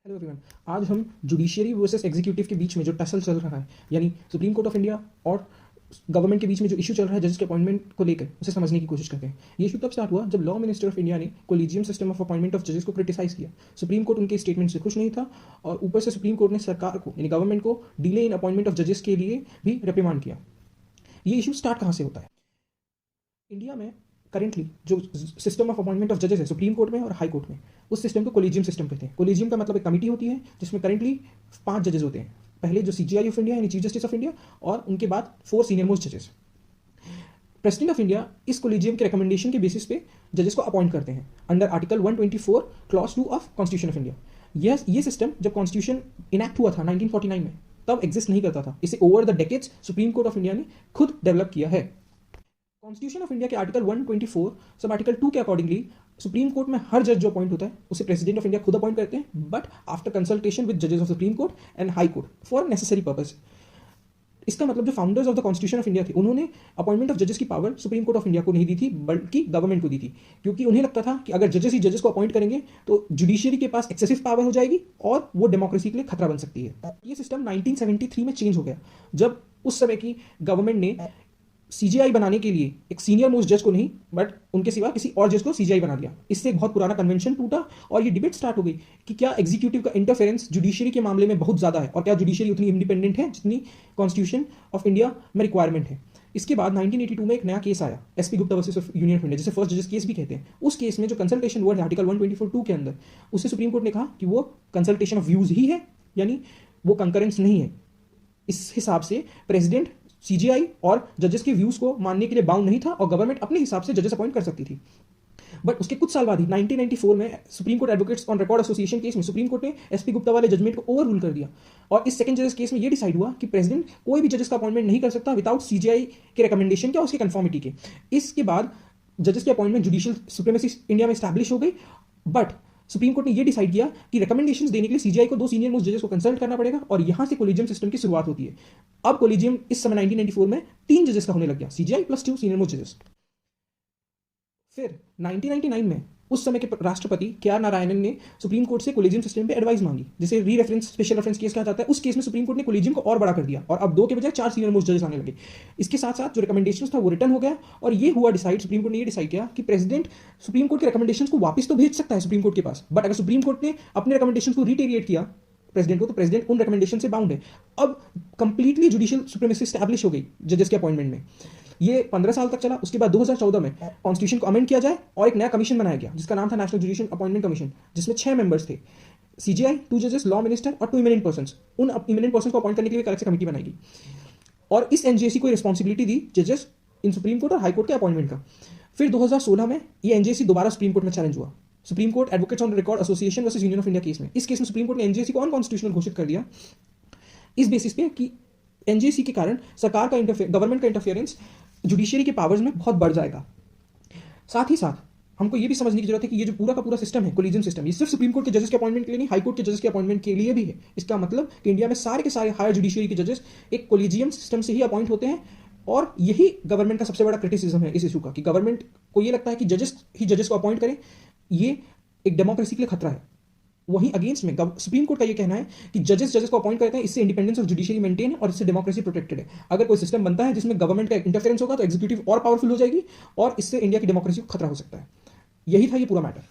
Hello everyone. आज हम judiciary versus executive के बीच में जो टसल चल रहा है, यानी सुप्रीम कोर्ट ऑफ इंडिया और गवर्नमेंट के बीच में जो इशू चल रहा है जजेस के अपॉइंटमेंट को लेकर, उसे समझने की कोशिश करते हैं। ये इशू तब स्टार्ट हुआ जब लॉ मिनिस्टर ऑफ इंडिया ने collegium system of appointment of जजेस को क्रिटिसाइज किया। सुप्रीम कोर्ट उनके स्टेटमेंट से खुश नहीं था और ऊपर से सुप्रीम कोर्ट ने सरकार को यानी गवर्नमेंट को डिले इन अपॉइंटमेंट ऑफ जजेस के लिए भी रिप्रिमांड किया। ये इशू स्टार्ट कहाँ से होता है? इंडिया में करेंटली जो सिस्टम ऑफ अपॉइंटमेंट ऑफ जजेस है सुप्रीम कोर्ट में और हाई कोर्ट में, उस सिस्टम को कोलिजियम सिस्टम कहते हैं। कोलिजियम का मतलब एक कमेटी होती है जिसमें करेंटली 5 जजेस होते हैं। पहले जो सीजीआई ऑफ इंडिया यानी चीफ जस्टिस ऑफ इंडिया, और उनके बाद 4 सीनियर मोस्ट जजेस। प्रेसिडेंट ऑफ इंडिया इस कोलिजियम के रिकमेंडेशन के बेसिस पे जजेस को अपॉइंट करते हैं under article 124 clause 2 of constitution of India. ये सिस्टम जब कॉन्स्टिट्यूशन इनैक्ट हुआ था 1949 में, तब एग्जिस्ट नहीं करता था। इसे over the decades supreme court of India ने खुद डेवलप किया है। कॉन्स्टिट्यूशन ऑफ इंडिया के आर्टिकल 124 सब आर्टिकल 2 के अकॉर्डिंगली सुप्रीम कोर्ट में हर जज जो अपॉइंट होता है उसे प्रेसिडेंट ऑफ इंडिया खुद अपॉइंट करते हैं, बट आफ्टर कंसल्टेशन विद जजेस of supreme court and high court for necessary purpose. इसका मतलब जो founders of the constitution of India थे, उन्होंने अपॉइंटमेंट ऑफ जजेस की power supreme court of India को नहीं दी थी, बल्कि गवर्नमेंट को दी थी, क्योंकि उन्हें लगता था कि अगर जजेस ही जजेस को अपॉइंट करेंगे तो जुडिशियरी के पास एक्सेसिव पावर हो जाएगी और वो डेमोक्रेसी के लिए खतरा बन सकती है। ये सिस्टम 1973 में चेंज हो गया, जब उस समय की गवर्नमेंट ने सीजीआई बनाने के लिए एक सीनियर मोस्ट जज को नहीं, बट उनके सिवा किसी और जज को सीजीआई बना दिया। इससे एक बहुत पुराना कन्वेंशन टूटा और ये डिबेट स्टार्ट हो गई कि क्या एग्जीक्यूटिव का इंटरफेरेंस जुडिशियरी के मामले में बहुत ज्यादा है और क्या जुडिशियरी उतनी इंडिपेंडेंट है जितनी कॉन्स्टिट्यूशन ऑफ इंडिया में रिक्वायरमेंट है। इसके बाद 1982 में एक नया केस आया, SP Gupta versus union of India, जिसे फर्स्ट जजेस केस भी कहते हैं। उस केस में जो कंसल्टेशन वर्ड है आर्टिकल 124(2) के अंदर, उससे सुप्रीम कोर्ट ने कहा कि वो कंसल्टेशन ऑफ व्यूज ही है, यानी वो कंकरेंस नहीं है। इस हिसाब से प्रेसिडेंट सीजीआई और जजेस के व्यूज को मानने के लिए बाउंड नहीं था और गवर्नमेंट अपने हिसाब से जजेस अपॉइंट कर सकती थी। बट उसके कुछ साल बाद ही 1994 में supreme court advocates on record association case में सुप्रीम कोर्ट ने एसपी गुप्ता वाले जजमेंट को ओवर रूल कर दिया और इस सेकंड जजेस केस में यह डिसाइड हुआ कि प्रेसिडेंट कोई भी जजेस का अपॉइंटमेंट नहीं कर सकता विदाउट सीजीआई के रिकमेंडेशन के और उसके कंफर्मिटी के। इसके बाद जजेस की अपॉइंटमेंट जुडिशियल सुप्रीमेसी इंडिया में स्टैब्लिश हो गई, बट सुप्रीम कोर्ट ने यह डिसाइड किया कि रिकमेंडेशंस देने के लिए सीजीआई को 2 सीनियर मोस्ट जजेस को कंसल्ट करना पड़ेगा और यहां से कोलिजियम सिस्टम की शुरुआत होती है। अब कोलिजियम इस समय 1994 में 3 जजेस का होने लग गया, सीजीआई प्लस 2 सीनियर मोस्ट जजेस। फिर 1999 में उस समय के राष्ट्रपति के.आर. नारायणन ने सुप्रीम कोर्ट से कोलिजियम सिस्टम पे एडवाइस मांगी, जिसे री रेफरेंस स्पेशल रेफरेंस केस कहा जाता है। उस केस में सुप्रीम कोर्ट ने कोलिजियम को और बड़ा कर दिया और अब 2 के बजाय 4 सीनियर मोस्ट जजेस आने लगे। इसके साथ साथ जो रिकमेंडेशंस था वो रिटर्न हो गया और ये हुआ डिसाइड, सुप्रीम कोर्ट ने ये डिसाइड किया कि प्रेसिडेंट सुप्रीम कोर्ट के रिकमेंडेशंस को वापस तो भेज सकता है सुप्रीम कोर्ट के पास, बट अगर सुप्रीम कोर्ट ने अपने रिकमेंडेशंस को रिटेरिएट किया प्रेसिडेंट को, तो प्रेसिडेंट उन रिकमेंडेशन से बाउंड है। अब कंप्लीटली जुडिशियल सुप्रीमेसी स्टैब्लिश हो गई जजेस के अपॉइंटमेंट में। ये 15 साल तक चला। उसके बाद 2014 में कॉन्स्टिट्यूशन को अमेंड किया जाए और एक नया कमीशन बनाया गया जिसका नाम था नेशनल जुडिशियल अपॉइंटमेंट कमीशन, जिसमें 6 मेंबर्स थे, सीजीआई, 2 जजेस, लॉ मिनिस्टर और 2 इमिनेंट पर्सन्स। उन इमिनेंट पर्सन को अपॉइंट करने के लिए एक अलग से कमेटी बनाएगी और इस एनजीएसी को रिस्पॉन्सिबिलिटी दी जजेस इन सुप्रीम कोर्ट और हाई कोर्ट के अपॉइंटमेंट का। फिर 2016 में ये एनजीएसी दोबारा सुप्रीम कोर्ट में चैलेंज हुआ, supreme court advocates on record association versus union of India case में। इस केस में सुप्रीम कोर्ट ने एनजीएसी को अनकॉन्स्टिट्यूशनल घोषित कर दिया इस बेसिस पे कि एनजीएसी के कारण सरकार का गवर्नमेंट का इंटरफेरेंस जुडिशियरी के पावर्स में बहुत बढ़ जाएगा। साथ ही साथ हमको ये भी समझने की जरूरत है कि ये जो पूरा का पूरा सिस्टम है कोलिजियम सिस्टम, ये सिर्फ सुप्रीम कोर्ट के जजेस के अपॉइंटमेंट के लिए नहीं, हाई कोर्ट के जजेस के अपॉइंटमेंट के लिए भी है। इसका मतलब कि इंडिया में सारे के सारे हायर जुडिशियरी के जजेस एक कोलिजियम सिस्टम से ही अपॉइंट होते हैं और यही गवर्नमेंट का सबसे बड़ा क्रिटिसिज्म है इस इशू का, कि गवर्नमेंट को ये लगता है कि जजेस ही जजेस को अपॉइंट करें। ये एक डेमोक्रेसी के लिए खतरा है। वहीं अगेंस्ट में सुप्रीम कोर्ट का ये कहना है कि जजेस को अपॉइंट करते हैं, इससे इंडिपेंडेंस ऑफ जुडिशियरी मेंटेन है और इससे डेमोक्रेसी प्रोटेक्टेड है। अगर कोई सिस्टम बनता है जिसमें गवर्नमेंट का इंटरफेरेंस होगा तो एग्जीक्यूटिव और पावरफुल हो जाएगी और इससे इंडिया की डेमोक्रेसी को खतरा हो सकता है। यही था ये पूरा मैटर।